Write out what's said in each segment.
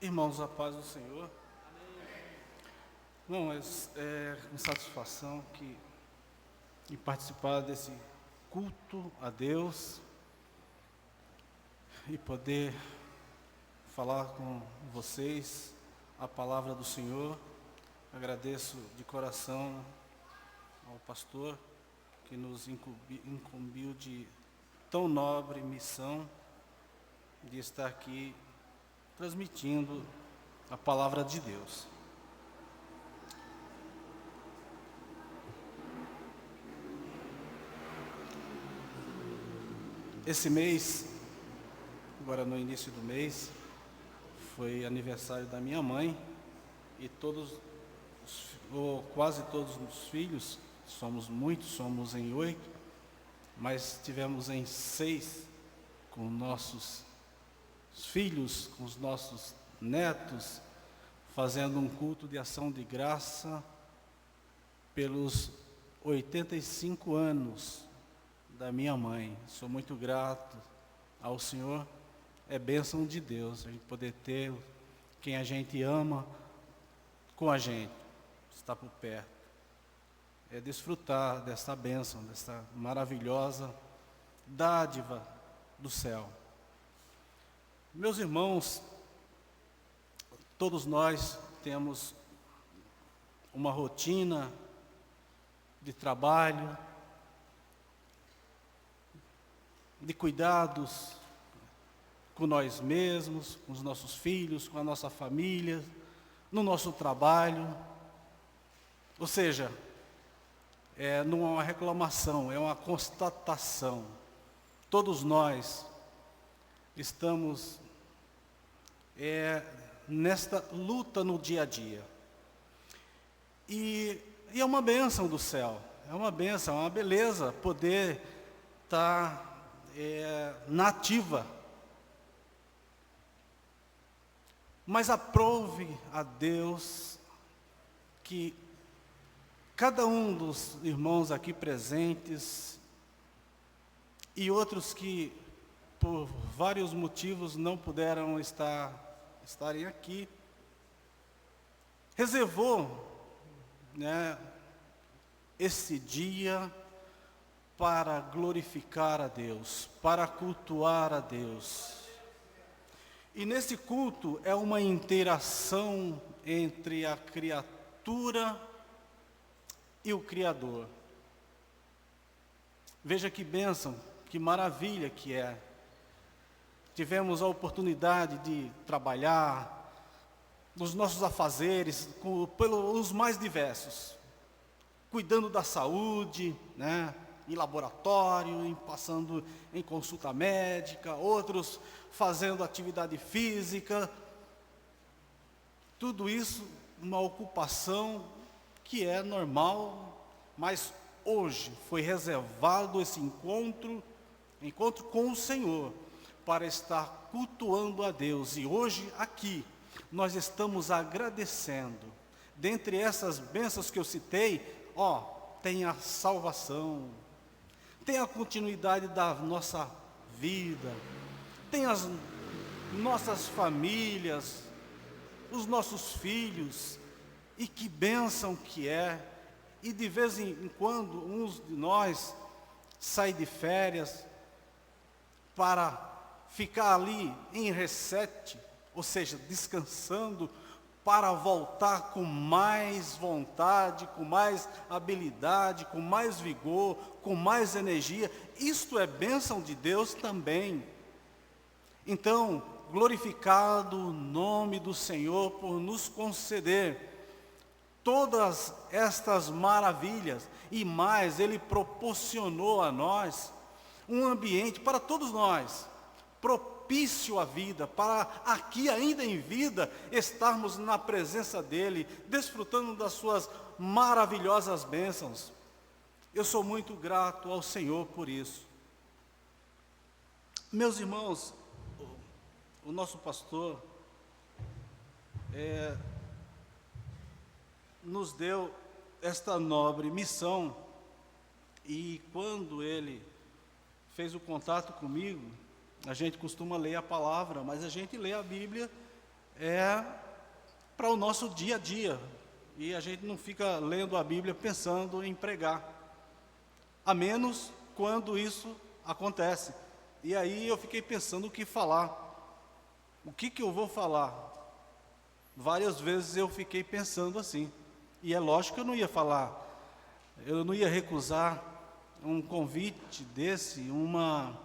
Irmãos, a paz do Senhor. Bom, é com satisfação em participar desse culto a Deus e poder falar com vocês a palavra do Senhor. Agradeço de coração ao pastor que nos incumbiu de tão nobre missão de estar aqui transmitindo a palavra de Deus. Esse mês, agora no início do mês, foi aniversário da minha mãe e ou quase todos os filhos, somos muitos, somos em 8, mas tivemos em 6 com nossos filhos, com os nossos netos, fazendo um culto de ação de graça pelos 85 anos da minha mãe. Sou muito grato ao Senhor, é bênção de Deus a gente poder ter quem a gente ama com a gente, estar por perto, é desfrutar dessa bênção, dessa maravilhosa dádiva do céu. Meus irmãos, todos nós temos uma rotina de trabalho, de cuidados com nós mesmos, com os nossos filhos, com a nossa família, no nosso trabalho. Ou seja, não é uma reclamação, é uma constatação. Todos nós estamos nesta luta no dia a dia. E é uma bênção do céu, é uma bênção, é uma beleza poder estar na ativa. Mas aprove a Deus que cada um dos irmãos aqui presentes e outros que por vários motivos não puderam estarem aqui, reservou, esse dia para glorificar a Deus, para cultuar a Deus. E nesse culto é uma interação entre a criatura e o Criador. Veja que bênção, que maravilha que é. Tivemos a oportunidade de trabalhar nos nossos afazeres, pelos mais diversos, cuidando da saúde, em laboratório, passando em consulta médica, outros fazendo atividade física. Tudo isso uma ocupação que é normal, mas hoje foi reservado esse encontro com o Senhor, para estar cultuando a Deus. E hoje aqui nós estamos agradecendo. Dentre essas bênçãos que eu citei, tem a salvação, tem a continuidade da nossa vida, tem as nossas famílias, os nossos filhos, e que bênção que é. E de vez em quando uns de nós saem de férias para ficar ali em reset, ou seja, descansando, para voltar com mais vontade, com mais habilidade, com mais vigor, com mais energia. Isto é bênção de Deus também. Então, glorificado o nome do Senhor por nos conceder todas estas maravilhas, e mais, Ele proporcionou a nós um ambiente para todos nós, propício à vida, para aqui ainda em vida, estarmos na presença dEle, desfrutando das suas maravilhosas bênçãos. Eu sou muito grato ao Senhor por isso. Meus irmãos, o nosso pastor nos deu esta nobre missão, e quando ele fez o contato comigo, a gente costuma ler a palavra, mas a gente lê a Bíblia é para o nosso dia a dia, e a gente não fica lendo a Bíblia pensando em pregar, a menos quando isso acontece. E aí eu fiquei pensando o que falar, o que eu vou falar. Várias vezes eu fiquei pensando assim, e é lógico que eu não ia falar, eu não ia recusar um convite desse, uma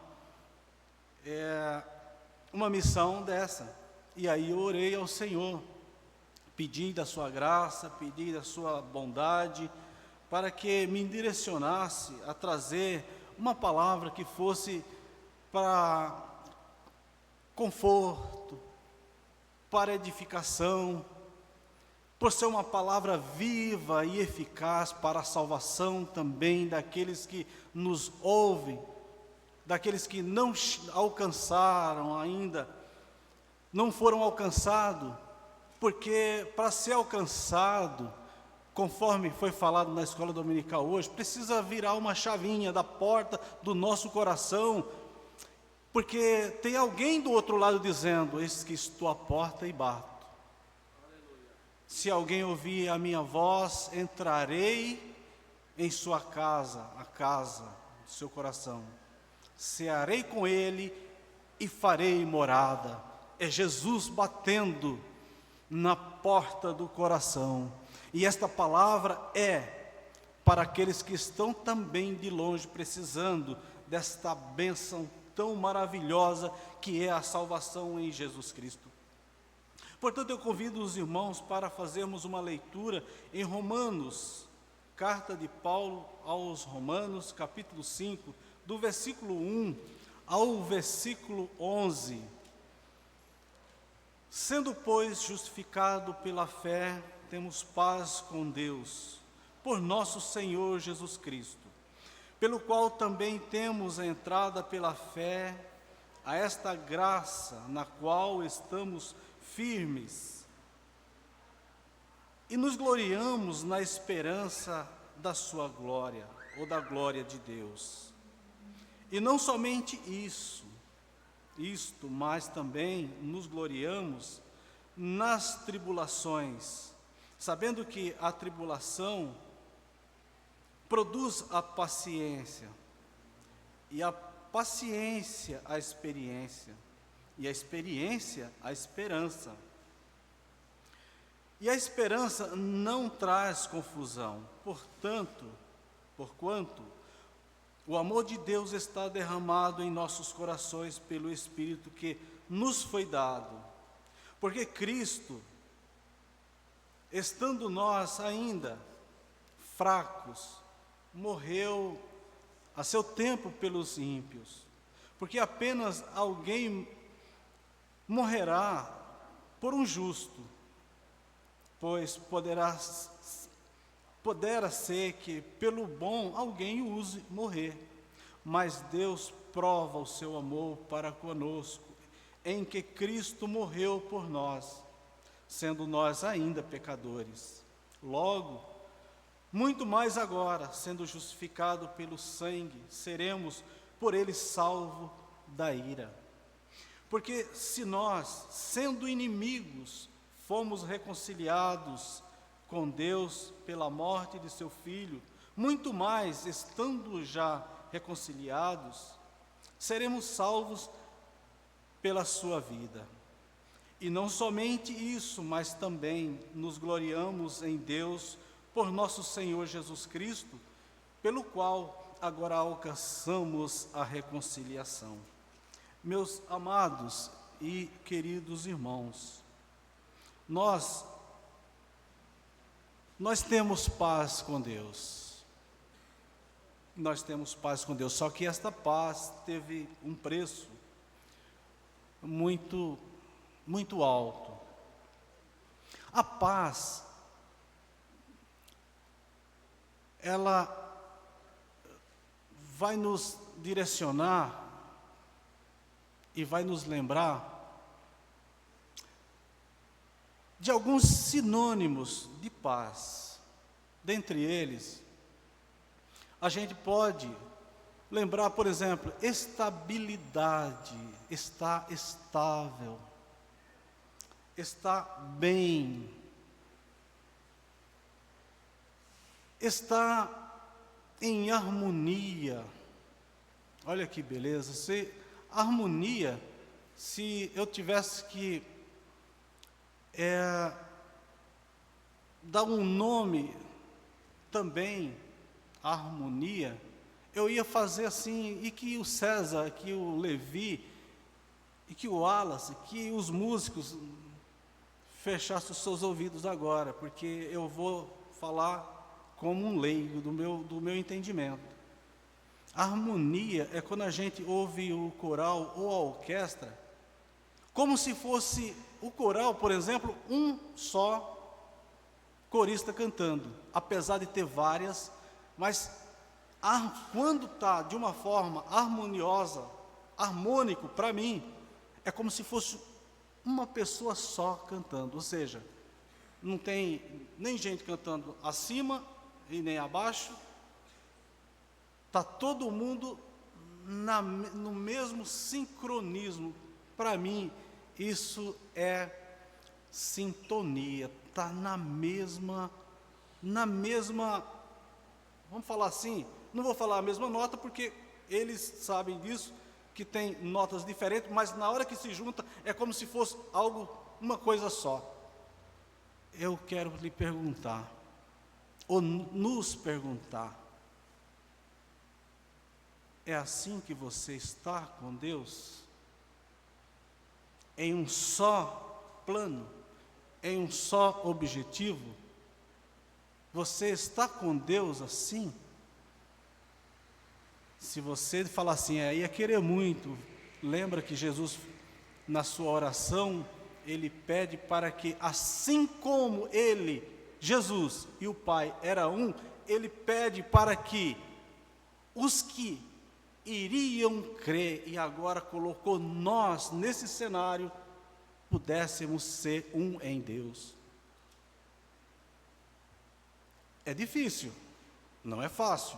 missão dessa. E aí eu orei ao Senhor, pedi da sua graça, pedi da sua bondade, para que me direcionasse a trazer uma palavra que fosse para conforto, para edificação, por ser uma palavra viva e eficaz para a salvação também daqueles que nos ouvem, daqueles que não alcançaram ainda, não foram alcançados, porque para ser alcançado, conforme foi falado na escola dominical hoje, precisa virar uma chavinha da porta do nosso coração, porque tem alguém do outro lado dizendo: eis que estou à porta e bato. Se alguém ouvir a minha voz, entrarei em sua casa, a casa do seu coração, cearei com ele e farei morada. É Jesus batendo na porta do coração. E esta palavra é para aqueles que estão também de longe precisando desta bênção tão maravilhosa que é a salvação em Jesus Cristo. Portanto, eu convido os irmãos para fazermos uma leitura em Romanos, carta de Paulo aos Romanos, capítulo 5, do versículo 1 ao versículo 11. Sendo, pois, justificado pela fé, temos paz com Deus, por nosso Senhor Jesus Cristo, pelo qual também temos a entrada pela fé a esta graça na qual estamos firmes e nos gloriamos na esperança da sua glória, ou da glória de Deus. E não somente isto, mas também nos gloriamos nas tribulações, sabendo que a tribulação produz a paciência, e a paciência a experiência, e a experiência a esperança. E a esperança não traz confusão, porquanto o amor de Deus está derramado em nossos corações pelo Espírito que nos foi dado. Porque Cristo, estando nós ainda fracos, morreu a seu tempo pelos ímpios. Porque apenas alguém morrerá por um justo, pois poderá ser que pelo bom alguém use morrer, mas Deus prova o seu amor para conosco, em que Cristo morreu por nós, sendo nós ainda pecadores. Logo, muito mais agora, sendo justificado pelo sangue, seremos por ele salvos da ira. Porque se nós, sendo inimigos, fomos reconciliados com Deus pela morte de seu Filho, muito mais, estando já reconciliados, seremos salvos pela sua vida. E não somente isso, mas também nos gloriamos em Deus por nosso Senhor Jesus Cristo, pelo qual agora alcançamos a reconciliação. Meus amados e queridos irmãos, nós temos paz com Deus. Nós temos paz com Deus, só que esta paz teve um preço muito, muito alto. A paz, ela vai nos direcionar e vai nos lembrar de alguns sinônimos de paz. Dentre eles, a gente pode lembrar, por exemplo, estabilidade, está estável, está bem, está em harmonia. Olha que beleza, harmonia, se eu tivesse que dar um nome também, harmonia, eu ia fazer assim, e que o César, que o Levi, e que o Wallace, que os músicos fechassem os seus ouvidos agora, porque eu vou falar como um leigo do meu entendimento. A harmonia é quando a gente ouve o coral ou a orquestra, como se fosse o coral, por exemplo, um só corista cantando, apesar de ter várias, mas quando está de uma forma harmoniosa, harmônico, para mim, é como se fosse uma pessoa só cantando, ou seja, não tem nem gente cantando acima e nem abaixo, está todo mundo no mesmo sincronismo. Para mim, isso é sintonia, está na mesma, vamos falar assim, não vou falar a mesma nota, porque eles sabem disso, que tem notas diferentes, mas na hora que se junta, é como se fosse uma coisa só. Eu quero lhe perguntar, ou nos perguntar, é assim que você está com Deus? Em um só plano? Em um só objetivo? Você está com Deus assim? Se você falar assim, aí é querer muito. Lembra que Jesus, na sua oração, ele pede para que, assim como ele, Jesus e o Pai era um, ele pede para que os que iriam crer, e agora colocou nós nesse cenário, pudéssemos ser um em Deus. É difícil, não é fácil,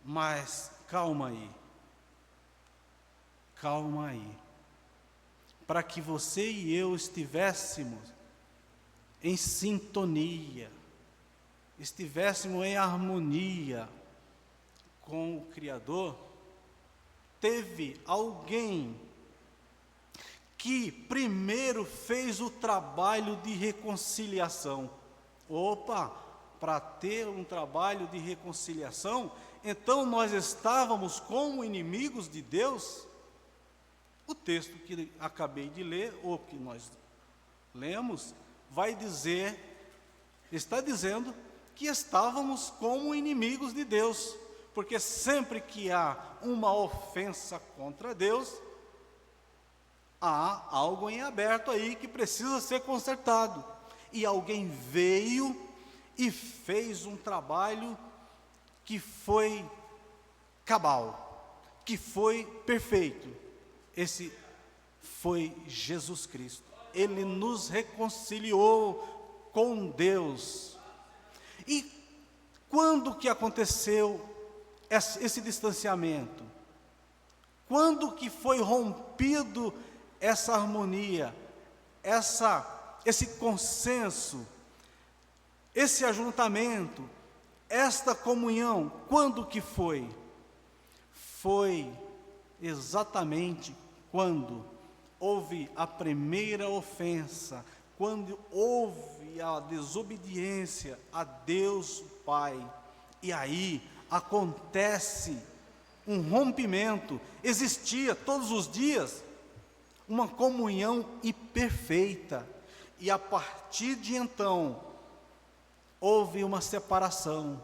mas calma aí, para que você e eu estivéssemos em sintonia, estivéssemos em harmonia com o Criador, teve alguém que primeiro fez o trabalho de reconciliação. Para ter um trabalho de reconciliação, então nós estávamos como inimigos de Deus? O texto que acabei de ler, ou que nós lemos, está dizendo que estávamos como inimigos de Deus, porque sempre que há uma ofensa contra Deus, há algo em aberto aí que precisa ser consertado. E alguém veio e fez um trabalho que foi cabal, que foi perfeito. Esse foi Jesus Cristo. Ele nos reconciliou com Deus. E quando que aconteceu esse distanciamento? Quando que foi rompido essa harmonia, esse consenso, esse ajuntamento, esta comunhão? Quando que foi? Foi exatamente quando houve a primeira ofensa, quando houve a desobediência a Deus Pai. E aí acontece um rompimento. Existia todos os dias uma comunhão perfeita, e a partir de então houve uma separação.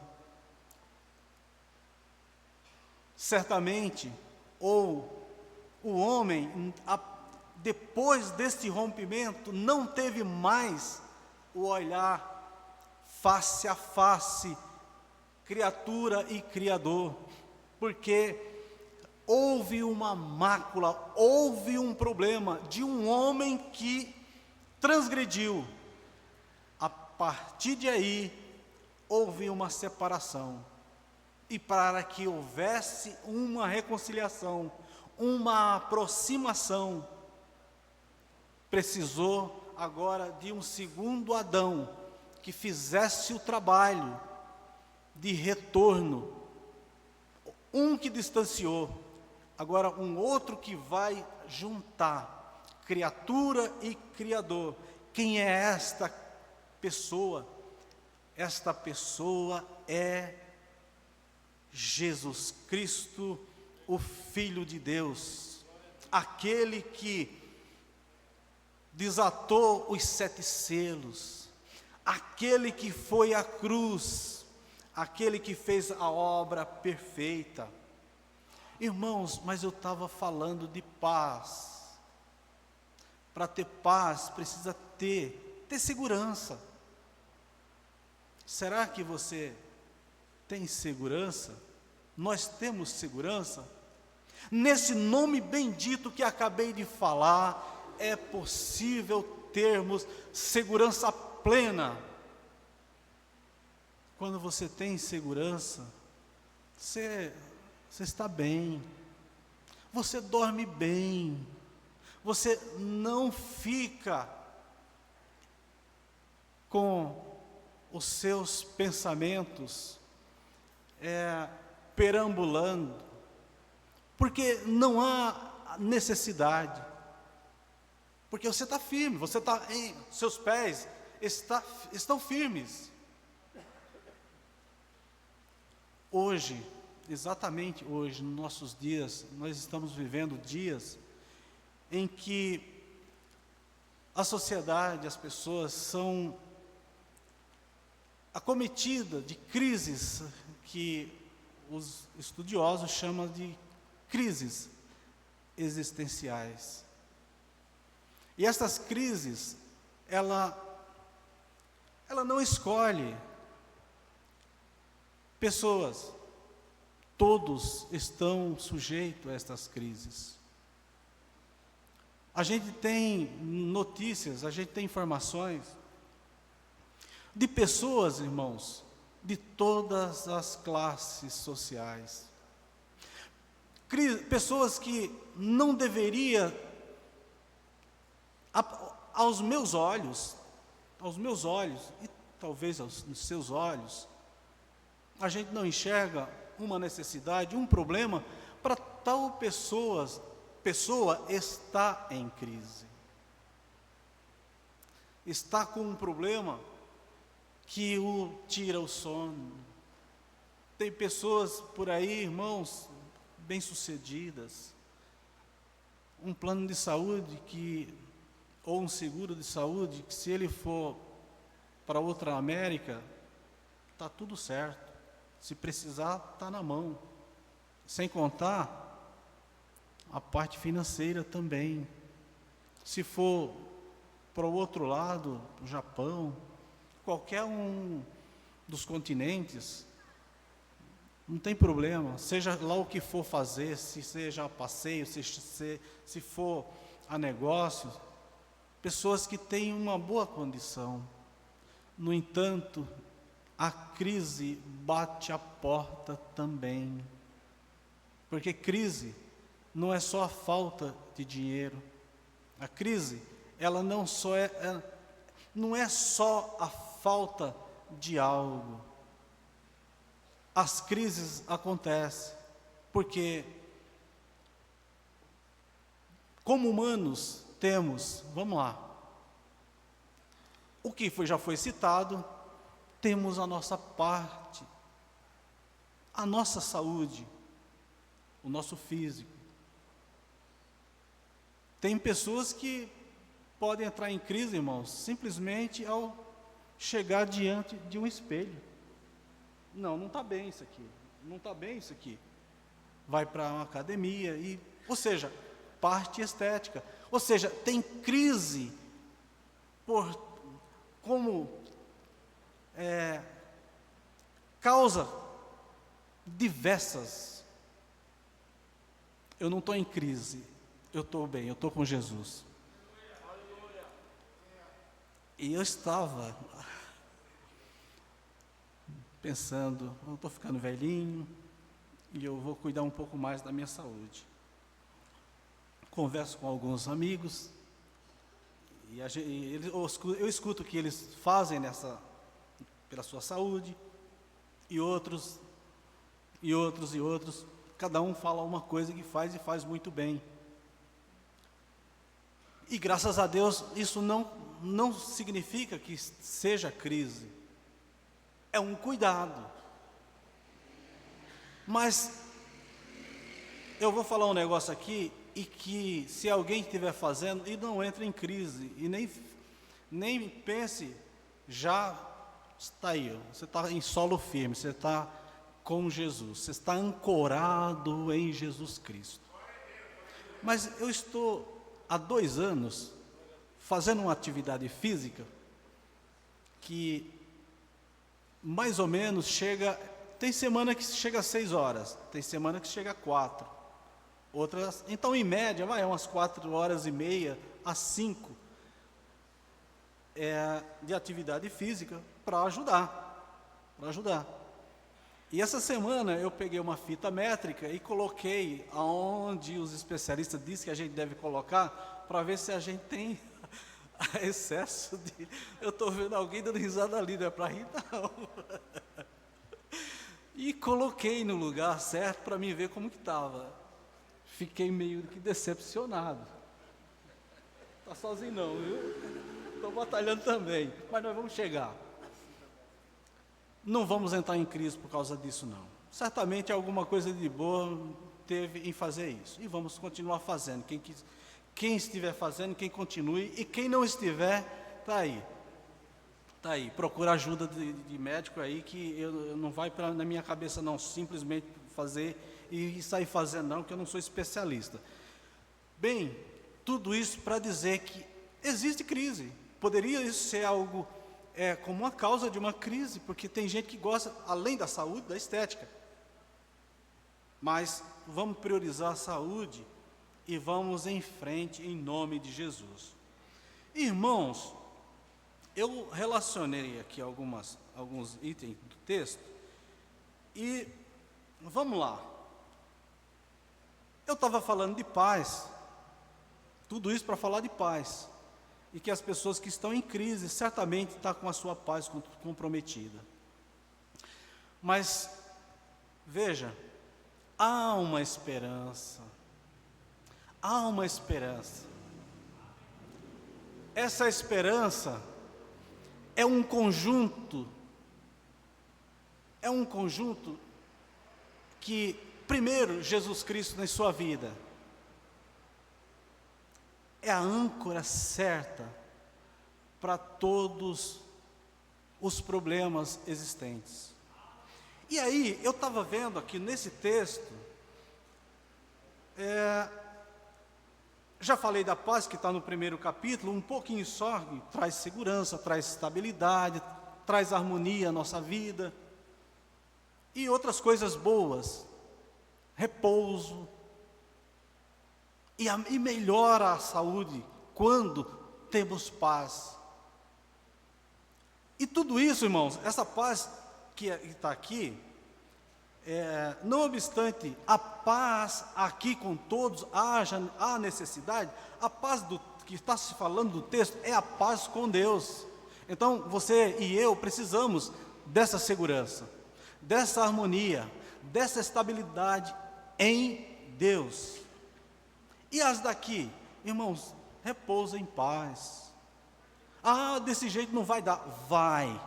Certamente, ou o homem, depois deste rompimento, não teve mais o olhar face a face, criatura e Criador, porque houve uma mácula, houve um problema de um homem que transgrediu. A partir de aí, houve uma separação. E para que houvesse uma reconciliação, uma aproximação, precisou agora de um segundo Adão, que fizesse o trabalho de retorno. Um que distanciou, agora um outro que vai juntar criatura e criador. Quem é esta pessoa? Esta pessoa é Jesus Cristo, o Filho de Deus, aquele que desatou os 7 selos, aquele que foi à cruz, aquele que fez a obra perfeita. Irmãos, mas eu estava falando de paz. Para ter paz, precisa ter segurança. Será que você tem segurança? Nós temos segurança? Nesse nome bendito que acabei de falar, é possível termos segurança plena. Quando você tem segurança, você está bem, você dorme bem, você não fica com os seus pensamentos perambulando, porque não há necessidade, porque você está firme, seus pés estão firmes. Hoje, exatamente hoje, nos nossos dias, nós estamos vivendo dias em que a sociedade, as pessoas são acometidas de crises que os estudiosos chamam de crises existenciais. E essas crises, ela não escolhe pessoas, todos estão sujeitos a estas crises. A gente tem notícias, a gente tem informações de pessoas, irmãos, de todas as classes sociais. Pessoas que não deveria, aos meus olhos, e talvez aos seus olhos, a gente não enxerga uma necessidade, um problema, para tal pessoa está em crise. Está com um problema que o tira o sono. Tem pessoas por aí, irmãos, bem-sucedidas, um plano de saúde ou um seguro de saúde, que se ele for para outra América, está tudo certo. Se precisar, está na mão. Sem contar a parte financeira também. Se for para o outro lado, o Japão, qualquer um dos continentes, não tem problema, seja lá o que for fazer, se seja a passeio, se for a negócio, pessoas que têm uma boa condição. No entanto, a crise bate a porta também, porque crise não é só a falta de dinheiro. A crise, ela não é só a falta de algo. As crises acontecem porque, como humanos, vamos lá, o que já foi citado, temos a nossa parte, a nossa saúde, o nosso físico. Tem pessoas que podem entrar em crise, irmãos, simplesmente ao chegar diante de um espelho. Não está bem isso aqui, não está bem isso aqui. Vai para uma academia, ou seja, parte estética. Ou seja, tem crise como causa diversas. Eu não estou em crise, eu estou bem, eu estou com Jesus. E eu estava pensando, eu estou ficando velhinho e eu vou cuidar um pouco mais da minha saúde. Converso com alguns amigos eu escuto o que eles fazem pela sua saúde, e outros, cada um fala uma coisa que faz e faz muito bem. E graças a Deus, isso não significa que seja crise, é um cuidado. Mas eu vou falar um negócio aqui, e que se alguém estiver fazendo, e não entre em crise, e nem pense, já está aí, você está em solo firme, você está com Jesus, você está ancorado em Jesus Cristo. Mas eu estou há 2 anos fazendo uma atividade física que mais ou menos tem semana que chega a 6 horas, tem semana que chega a 4, outras, então em média vai umas 4h30 a 5 de atividade física para ajudar. E essa semana eu peguei uma fita métrica e coloquei aonde os especialistas dizem que a gente deve colocar, para ver se a gente tem excesso de... Eu estou vendo alguém dando risada ali, não é para rir não. E coloquei no lugar certo para mim ver como que estava. Fiquei meio que decepcionado. Está sozinho não, viu? Estou batalhando também, mas nós vamos chegar. Não vamos entrar em crise por causa disso não. Certamente alguma coisa de boa teve em fazer isso. E vamos continuar fazendo. Quem estiver fazendo, quem continue. E quem não estiver, está aí. Está aí. Procura ajuda de médico aí, que eu não vai na minha cabeça não, simplesmente fazer e sair fazendo não, que eu não sou especialista. Bem, tudo isso para dizer que existe crise. Poderia isso ser algo como uma causa de uma crise, porque tem gente que gosta, além da saúde, da estética. Mas vamos priorizar a saúde e vamos em frente em nome de Jesus. Irmãos, eu relacionei aqui alguns itens do texto e vamos lá. Eu estava falando de paz, tudo isso para falar de paz. E que as pessoas que estão em crise certamente estão com a sua paz comprometida. Mas, veja, há uma esperança. Há uma esperança. Essa esperança é um conjunto que, primeiro, Jesus Cristo na sua vida, é a âncora certa para todos os problemas existentes. E aí, eu estava vendo aqui nesse texto, já falei da paz que está no primeiro capítulo, um pouquinho só, que traz segurança, traz estabilidade, traz harmonia à nossa vida, e outras coisas boas, repouso, e melhora a saúde quando temos paz. E tudo isso, irmãos, essa paz que está aqui, não obstante a paz aqui com todos, há necessidade, a paz que está se falando do texto é a paz com Deus. Então, você e eu precisamos dessa segurança, dessa harmonia, dessa estabilidade em Deus. E as daqui, irmãos, repousa em paz. Ah, desse jeito não vai dar. Vai.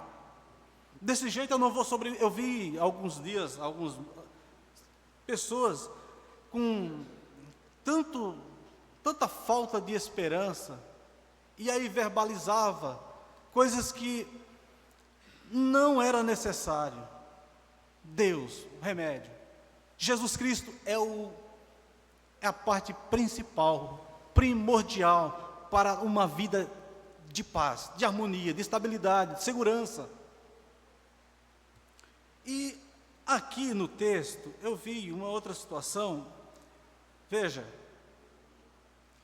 Desse jeito eu não vou sobreviver. Eu vi alguns dias, algumas pessoas com tanta falta de esperança, e aí verbalizava coisas que não era necessário. Deus, o remédio. Jesus Cristo é a parte principal, primordial para uma vida de paz, de harmonia, de estabilidade, de segurança. E aqui no texto eu vi uma outra situação. Veja,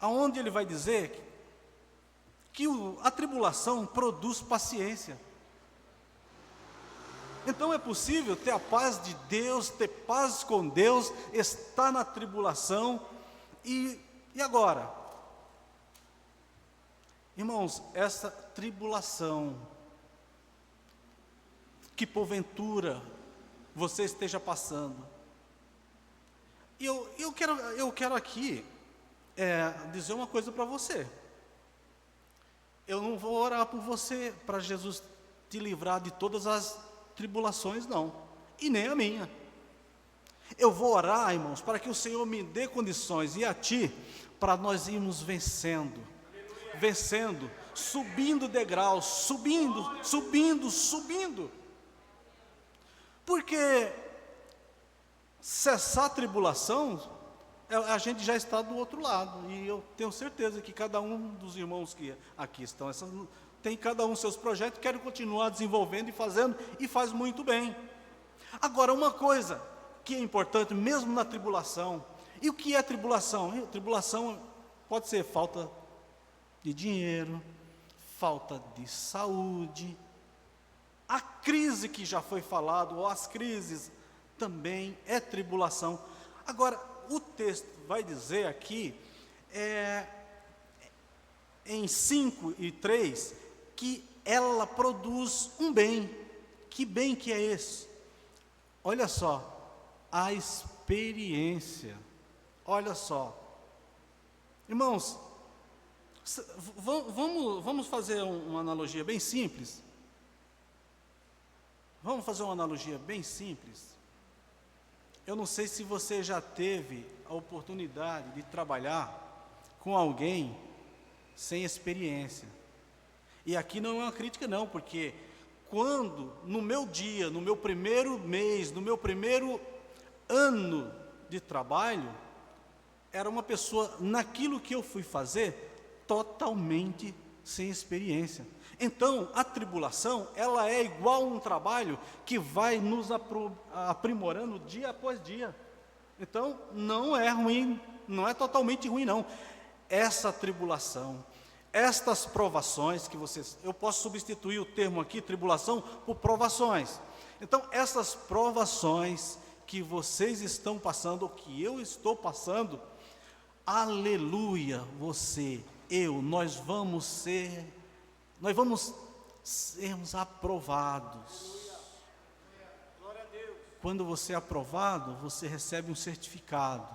aonde ele vai dizer que a tribulação produz paciência. Então é possível ter a paz de Deus, ter paz com Deus, estar na tribulação, e agora? Irmãos, essa tribulação que porventura você esteja passando, e eu quero aqui dizer uma coisa para você. Eu não vou orar por você para Jesus te livrar de todas as tribulações, não, e nem a minha. Eu vou orar, irmãos, para que o Senhor me dê condições, e a ti, para nós irmos vencendo, subindo degraus, subindo. Porque cessar a tribulação, a gente já está do outro lado, e eu tenho certeza que cada um dos irmãos que aqui estão, tem cada um seus projetos, querem continuar desenvolvendo e fazendo, e faz muito bem. Agora, uma coisa que é importante, mesmo na tribulação, e o que é tribulação? Tribulação pode ser falta de dinheiro, falta de saúde, a crise que já foi falado, ou as crises, também é tribulação. Agora, o texto vai dizer aqui, em 5:3, que ela produz um bem. Que bem que é esse? Olha só, a experiência. Olha só, irmãos, vamos fazer uma analogia bem simples. Vamos fazer uma analogia bem simples. Eu não sei se você já teve a oportunidade de trabalhar com alguém sem experiência. E aqui não é uma crítica não, porque quando no meu dia, no meu primeiro mês, no meu primeiro ano de trabalho, era uma pessoa, naquilo que eu fui fazer, totalmente sem experiência. Então, a tribulação, ela é igual a um trabalho que vai nos aprimorando dia após dia. Então, não é ruim, não é totalmente ruim não. Essa tribulação, estas provações que eu posso substituir o termo aqui, tribulação, por provações. Então, essas provações que vocês estão passando, ou que eu estou passando, aleluia, você, nós vamos sermos aprovados. Quando você é aprovado, você recebe um certificado.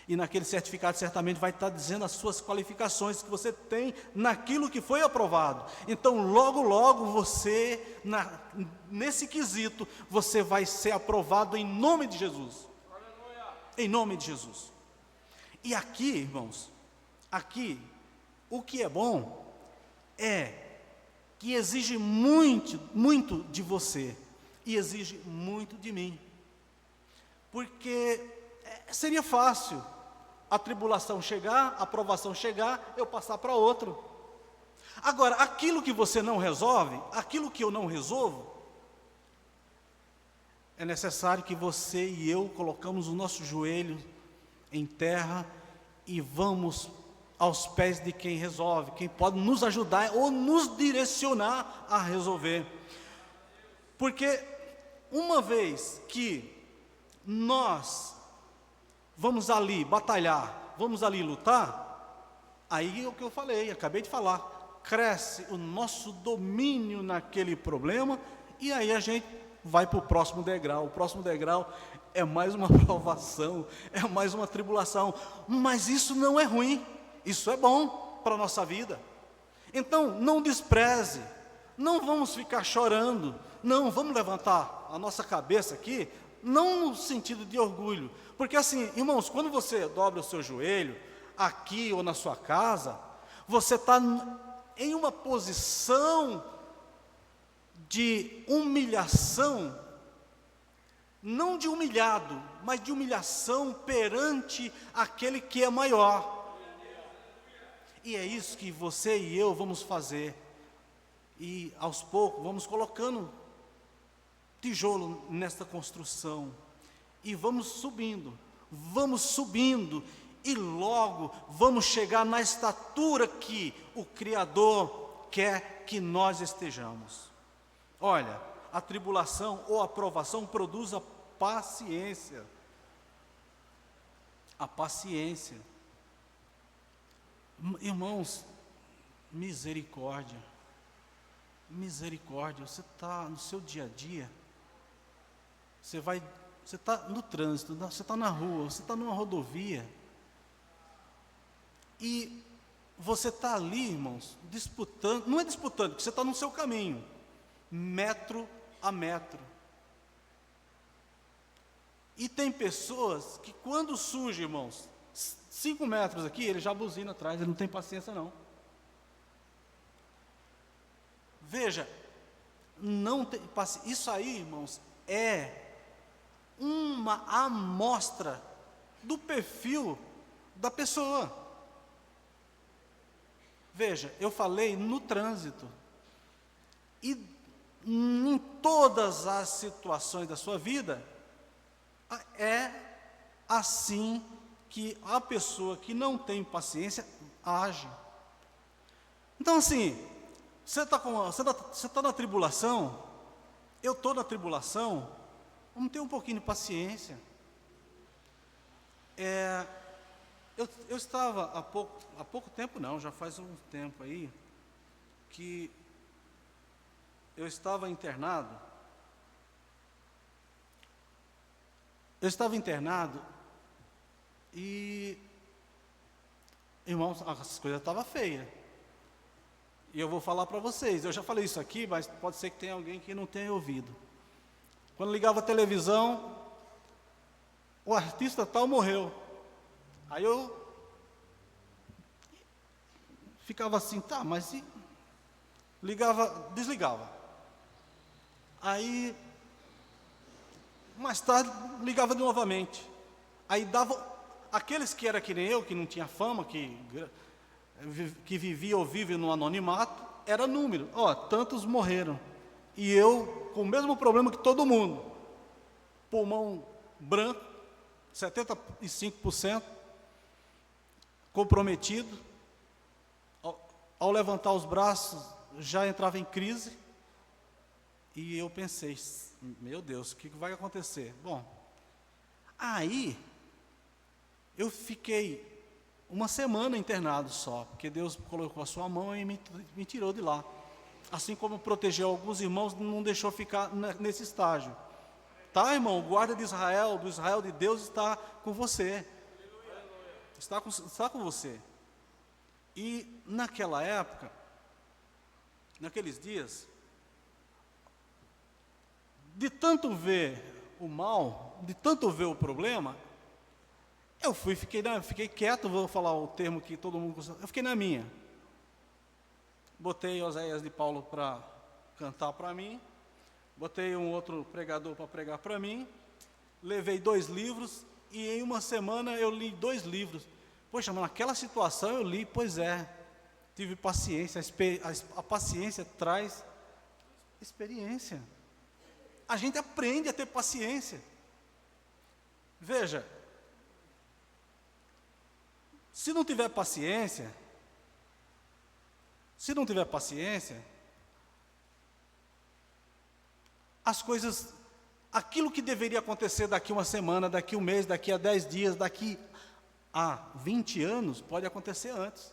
E naquele certificado certamente vai estar dizendo as suas qualificações que você tem naquilo que foi aprovado. Então, logo você, nesse quesito, você vai ser aprovado em nome de Jesus. Em nome de Jesus. E aqui, irmãos, o que é bom é que exige muito de você e exige muito de mim. Porque seria fácil a tribulação chegar, a provação chegar, eu passar para outro. Agora, aquilo que você não resolve, aquilo que eu não resolvo, é necessário que você e eu colocamos o nosso joelho em terra e vamos aos pés de quem resolve, quem pode nos ajudar ou nos direcionar a resolver. Porque uma vez que nós vamos ali batalhar, vamos ali lutar, aí é o que eu falei, acabei de falar, cresce o nosso domínio naquele problema, e aí a gente vai para o próximo degrau. O próximo degrau é mais uma provação, é mais uma tribulação, mas isso não é ruim, isso é bom para a nossa vida. Então não despreze, não vamos ficar chorando, não, vamos levantar a nossa cabeça aqui, não no sentido de orgulho, porque assim, irmãos, quando você dobra o seu joelho, aqui ou na sua casa, você está em uma posição de humilhação, não de humilhado, mas de humilhação perante aquele que é maior. E é isso que você e eu vamos fazer, e aos poucos vamos colocando tijolo nesta construção, e vamos subindo, e logo vamos chegar na estatura que o Criador quer que nós estejamos. Olha, a tribulação ou a provação produz a paciência. A paciência. Irmãos, Misericórdia. Misericórdia. Você está no seu dia a dia, você está no trânsito, você está na rua, você está numa rodovia, e você está ali, irmãos, disputando, não é disputando, porque você está no seu caminho, metro a metro. E tem pessoas que quando surge, irmãos, 5 metros aqui, ele já buzina atrás, ele não tem paciência não. Veja, não tem paciência. Isso aí, irmãos, é uma amostra do perfil da pessoa. Veja, eu falei no trânsito, e em todas as situações da sua vida, é assim que a pessoa que não tem paciência age. Então assim, você está na tribulação, eu estou na tribulação, vamos ter um pouquinho de paciência. Eu estava há pouco tempo não, já faz um tempo aí, que eu estava internado. E, irmãos, as coisas estavam feias. E eu vou falar para vocês, eu já falei isso aqui, mas pode ser que tenha alguém que não tenha ouvido. Quando ligava a televisão, o artista tal morreu. Aí eu ficava assim, tá, mas e... desligava. Aí, mais tarde, ligava novamente. Aí dava, aqueles que era que nem eu, que não tinha fama, que vivia ou vive no anonimato, era número, tantos morreram. E eu, com o mesmo problema que todo mundo, pulmão branco, 75%, comprometido, ao levantar os braços, já entrava em crise, e eu pensei, meu Deus, o que vai acontecer? Bom, aí, eu fiquei uma semana internado só, porque Deus colocou a sua mão e me tirou de lá. Assim como protegeu alguns irmãos, não deixou ficar nesse estágio. Tá, irmão? O guarda de Israel, do Israel de Deus, está com você. Está com você. E naquela época, naqueles dias, de tanto ver o mal, de tanto ver o problema, eu fiquei quieto, vou falar o termo que todo mundo gosta, eu fiquei na minha. Botei Oséias de Paulo para cantar para mim, botei um outro pregador para pregar para mim, levei 2 livros, e em uma semana eu li 2 livros. Poxa, mas naquela situação eu li, pois é, tive paciência, a paciência traz experiência. A gente aprende a ter paciência. Veja, se não tiver paciência, as coisas, aquilo que deveria acontecer daqui uma semana, daqui um mês, daqui a 10 dias, daqui a 20 anos, pode acontecer antes.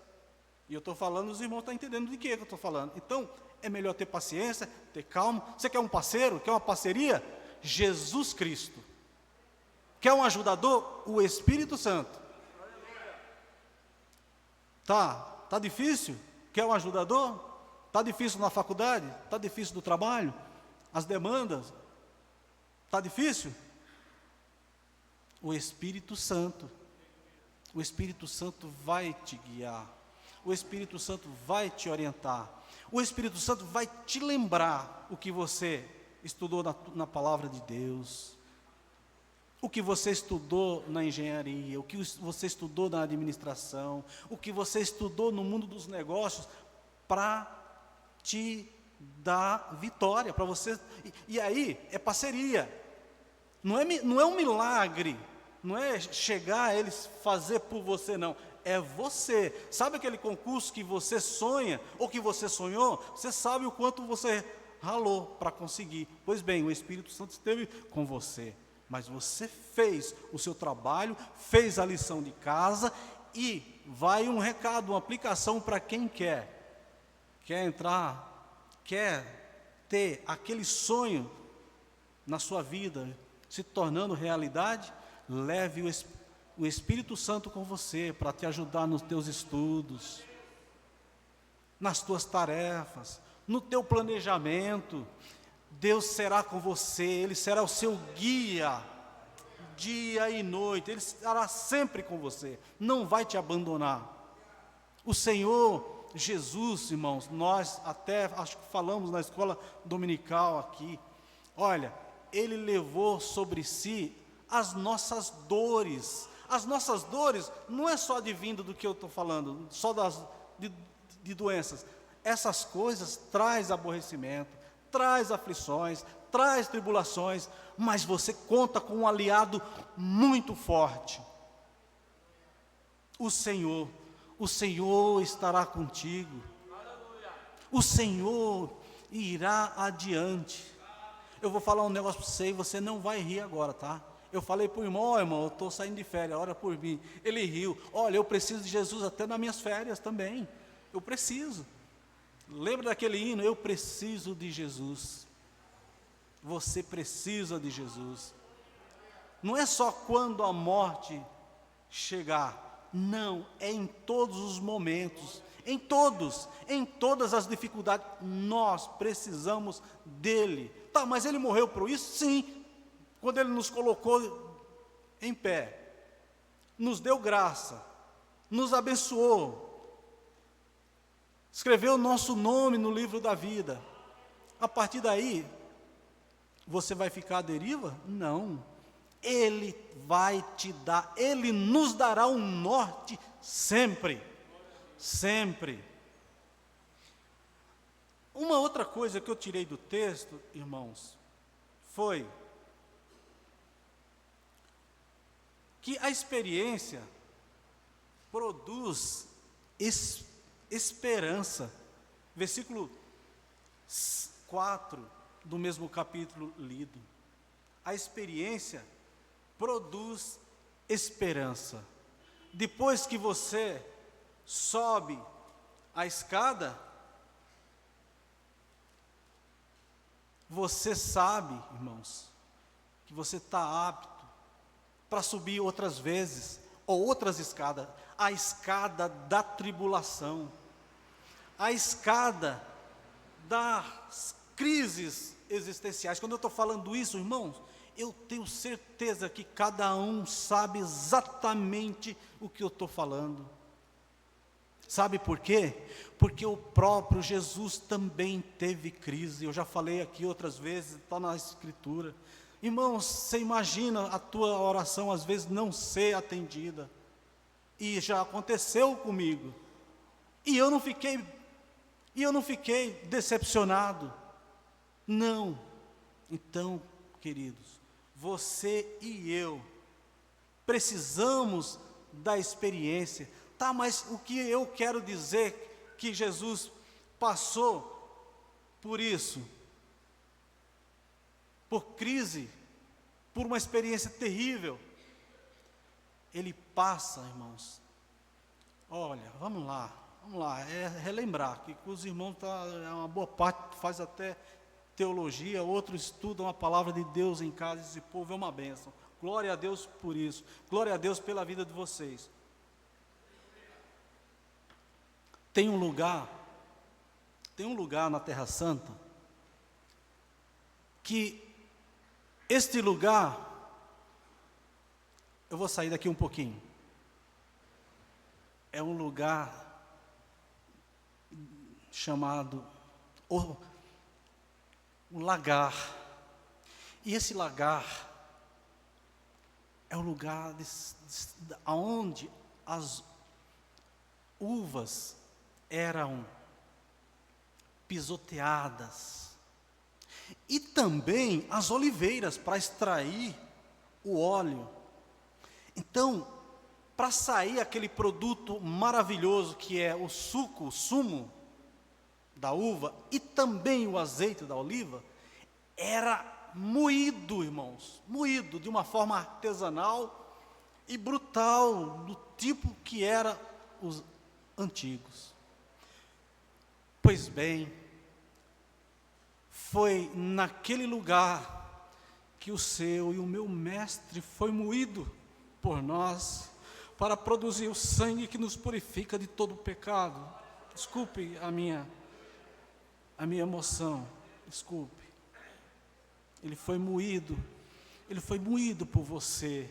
E eu estou falando, os irmãos estão entendendo de que eu estou falando. Então, é melhor ter paciência, ter calma. Você quer um parceiro? Quer uma parceria? Jesus Cristo. Quer um ajudador? O Espírito Santo. Tá difícil? Quer um ajudador? Tá difícil na faculdade? Tá difícil no trabalho? As demandas? Tá difícil? O Espírito Santo. O Espírito Santo vai te guiar. O Espírito Santo vai te orientar. O Espírito Santo vai te lembrar o que você estudou na palavra de Deus, o que você estudou na engenharia, o que você estudou na administração, o que você estudou no mundo dos negócios, para te dar vitória, para você. E aí é parceria. Não é um milagre, não é chegar a eles fazer por você, não. É você. Sabe aquele concurso que você sonha, ou que você sonhou? Você sabe o quanto você ralou para conseguir. Pois bem, o Espírito Santo esteve com você, mas você fez o seu trabalho, fez a lição de casa, e vai um recado, uma aplicação para quem quer. quer entrar, quer ter aquele sonho na sua vida se tornando realidade, leve o Espírito Santo com você para te ajudar nos teus estudos, nas tuas tarefas, no teu planejamento. Deus será com você, Ele será o seu guia, dia e noite, Ele estará sempre com você, não vai te abandonar. O Senhor Jesus, irmãos, nós até acho que falamos na escola dominical aqui, olha, Ele levou sobre si as nossas dores. As nossas dores não é só advindo do que eu estou falando, só de doenças. Essas coisas traz aborrecimento, traz aflições, traz tribulações, mas você conta com um aliado muito forte. O Senhor estará contigo. O Senhor irá adiante. Eu vou falar um negócio para você e você não vai rir agora, tá? Eu falei para o irmão, irmão, eu estou saindo de férias, ora por mim. Ele riu. Olha, eu preciso de Jesus até nas minhas férias também. Eu preciso. Lembra daquele hino? Eu preciso de Jesus. Você precisa de Jesus. Não é só quando a morte chegar. Não, é em todos os momentos. Em todas as dificuldades, nós precisamos dele. Tá, mas ele morreu por isso? Sim. Quando ele nos colocou em pé, nos deu graça, nos abençoou, escreveu o nosso nome no livro da vida. A partir daí, você vai ficar à deriva? Não. Ele vai te dar, Ele nos dará um norte sempre. Sempre. Uma outra coisa que eu tirei do texto, irmãos, foi que a experiência produz esperança. Versículo 4 do mesmo capítulo lido. A experiência produz esperança. Depois que você sobe a escada, você sabe, irmãos, que você está apto para subir outras vezes, ou outras escadas, a escada da tribulação, a escada das crises existenciais. Quando eu estou falando isso, irmãos, eu tenho certeza que cada um sabe exatamente o que eu estou falando. Sabe por quê? Porque o próprio Jesus também teve crise. Eu já falei aqui outras vezes, está na Escritura. Irmãos, você imagina a tua oração às vezes não ser atendida. E já aconteceu comigo. E eu não fiquei decepcionado. Não. Então, queridos, você e eu precisamos da experiência. Tá, mas o que eu quero dizer que Jesus passou por isso? Por crise, por uma experiência terrível. Ele passa, irmãos. Olha, vamos lá, relembrar que os irmãos, uma boa parte faz até teologia, outros estudam a palavra de Deus em casa, esse povo é uma bênção. Glória a Deus por isso, glória a Deus pela vida de vocês. Tem um lugar na Terra Santa, que este lugar, eu vou sair daqui um pouquinho, é um lugar chamado o lagar, e esse lagar é o lugar onde as uvas eram pisoteadas, e também as oliveiras para extrair o óleo. Então, para sair aquele produto maravilhoso que é o suco, o sumo da uva e também o azeite da oliva, era moído, irmãos, moído de uma forma artesanal e brutal, do tipo que era os antigos. Pois bem, foi naquele lugar que o seu e o meu mestre foi moído por nós, para produzir o sangue que nos purifica de todo o pecado. Desculpe a minha emoção, desculpe. Ele foi moído por você.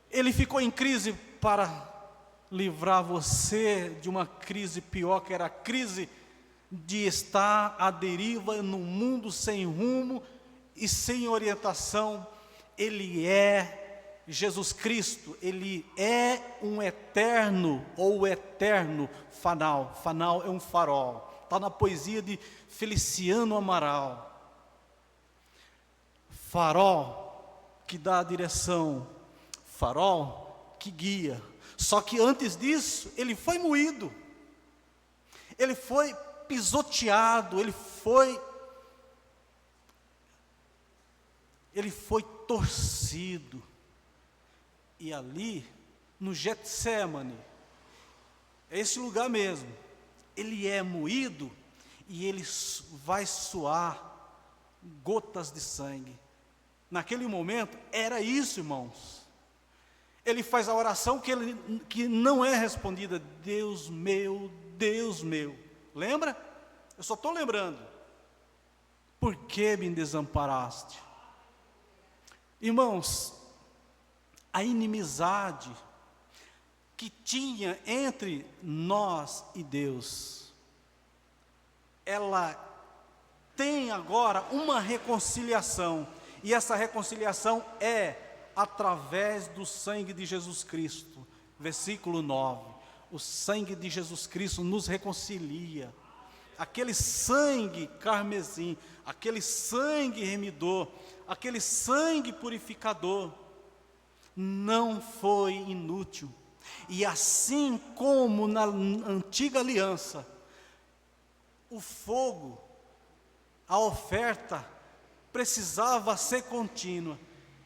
Ele ficou em crise para livrar você de uma crise pior, que era a crise de estar à deriva num mundo sem rumo e sem orientação. Ele é Jesus Cristo, Ele é um eterno, ou o eterno fanal. Fanal é um farol, está na poesia de Feliciano Amaral. Farol que dá a direção, farol que guia. Só que antes disso, ele foi moído, ele foi pisoteado, ele foi torcido. E ali, no Getsemane, é esse lugar mesmo, ele é moído e ele vai suar gotas de sangue. Naquele momento, era isso, irmãos. Ele faz a oração que não é respondida. Deus meu, lembra? Eu só estou lembrando. Por que me desamparaste? Irmãos, a inimizade que tinha entre nós e Deus, ela tem agora uma reconciliação, e essa reconciliação é através do sangue de Jesus Cristo. Versículo 9, o sangue de Jesus Cristo nos reconcilia. Aquele sangue carmesim, aquele sangue remidor, aquele sangue purificador, não foi inútil. E assim como na antiga aliança, o fogo, a oferta precisava ser contínua,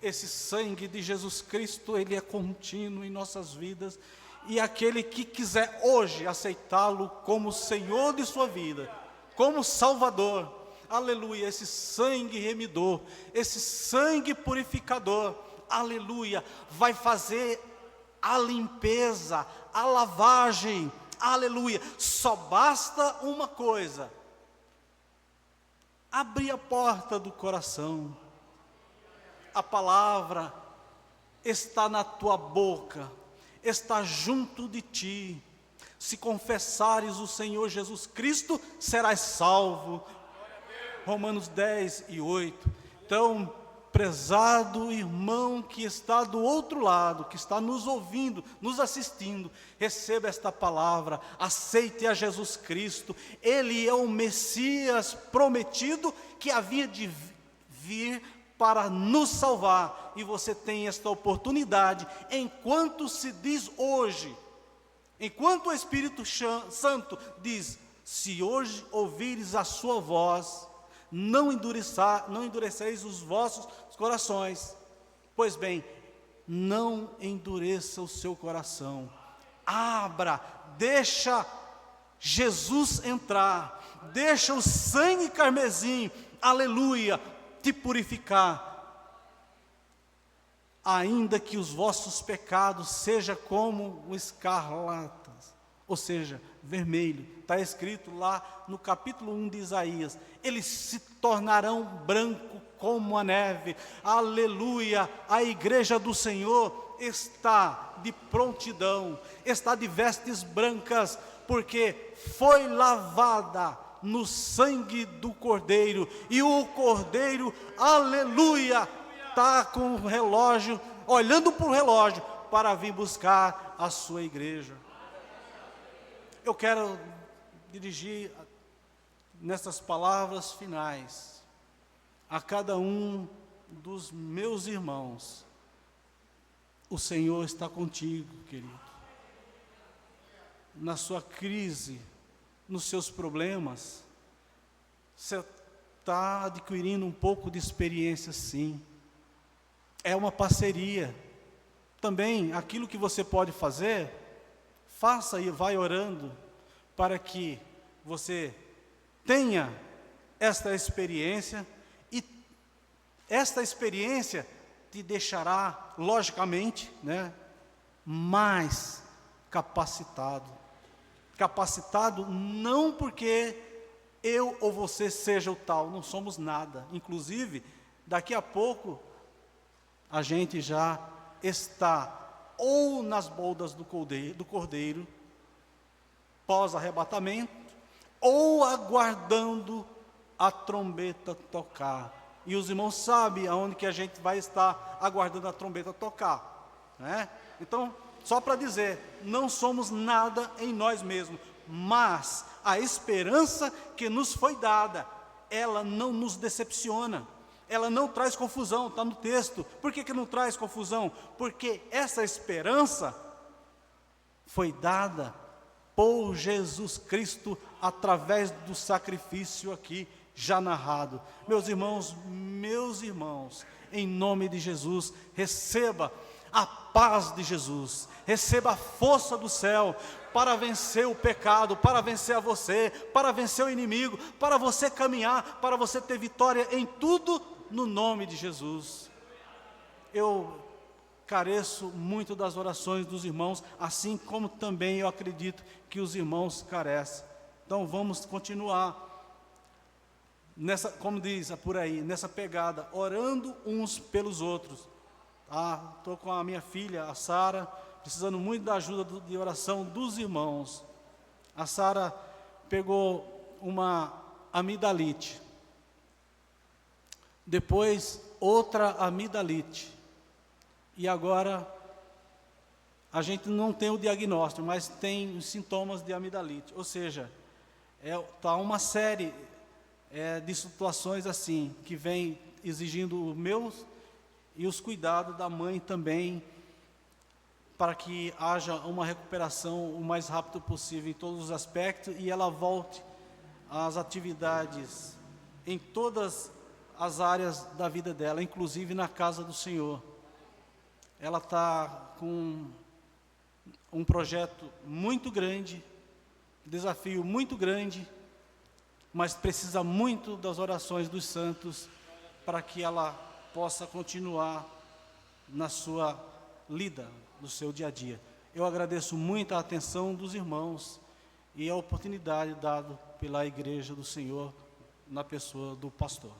esse sangue de Jesus Cristo, ele é contínuo em nossas vidas, e aquele que quiser hoje aceitá-lo como Senhor de sua vida, como Salvador, aleluia, esse sangue remidor, esse sangue purificador, aleluia, vai fazer a limpeza, a lavagem, aleluia. Só basta uma coisa: abrir a porta do coração. A palavra está na tua boca, está junto de ti. Se confessares o Senhor Jesus Cristo, serás salvo. Romanos 10:8. Então, prezado irmão que está do outro lado, que está nos ouvindo, nos assistindo, receba esta palavra, aceite a Jesus Cristo. Ele é o Messias prometido que havia de vir para nos salvar, e você tem esta oportunidade, enquanto se diz hoje, enquanto o Espírito Santo diz: se hoje ouvires a sua voz, não endureceis os vossos corações. Pois bem, não endureça o seu coração, abra, deixa Jesus entrar, deixa o sangue carmesim, aleluia, te purificar, ainda que os vossos pecados sejam como o escarlata, ou seja, vermelho. Está escrito lá no capítulo 1 de Isaías, eles se tornarão branco como a neve, aleluia. A igreja do Senhor está de prontidão, está de vestes brancas, porque foi lavada no sangue do Cordeiro, e o Cordeiro, aleluia, está com o relógio, olhando para o relógio, para vir buscar a sua igreja. Eu quero dirigir nessas palavras finais a cada um dos meus irmãos: o Senhor está contigo, querido, na sua crise, nos seus problemas. Você está adquirindo um pouco de experiência, sim. É uma parceria. Também, aquilo que você pode fazer, faça e vai orando para que você tenha esta experiência, e esta experiência te deixará, logicamente, né, mais capacitado. Capacitado não porque eu ou você seja o tal, não somos nada. Inclusive, daqui a pouco, a gente já está ou nas bodas do Cordeiro, pós-arrebatamento, ou aguardando a trombeta tocar. E os irmãos sabem aonde que a gente vai estar aguardando a trombeta tocar, né? Então, só para dizer, não somos nada em nós mesmos, mas a esperança que nos foi dada, ela não nos decepciona, ela não traz confusão, está no texto. Por que não traz confusão? Porque essa esperança foi dada por Jesus Cristo através do sacrifício aqui já narrado. Meus irmãos, em nome de Jesus, receba a paz de Jesus, receba a força do céu para vencer o pecado, para vencer a você, para vencer o inimigo, para você caminhar, para você ter vitória em tudo, no nome de Jesus. Eu careço muito das orações dos irmãos, assim como também eu acredito que os irmãos carecem. Então vamos continuar nessa, como diz por aí, nessa pegada, orando uns pelos outros. Estou com a minha filha, a Sara, precisando muito da ajuda de oração dos irmãos. A Sara pegou uma amidalite, depois outra amidalite, e agora a gente não tem o diagnóstico, mas tem os sintomas de amidalite. Ou seja, está uma série de situações assim, que vem exigindo os meus e os cuidados da mãe também, para que haja uma recuperação o mais rápido possível em todos os aspectos, e ela volte às atividades em todas as áreas da vida dela, inclusive na casa do Senhor. Ela está com um projeto muito grande, desafio muito grande, mas precisa muito das orações dos santos para que ela possa continuar na sua lida, no seu dia a dia. Eu agradeço muito a atenção dos irmãos e a oportunidade dada pela Igreja do Senhor na pessoa do pastor.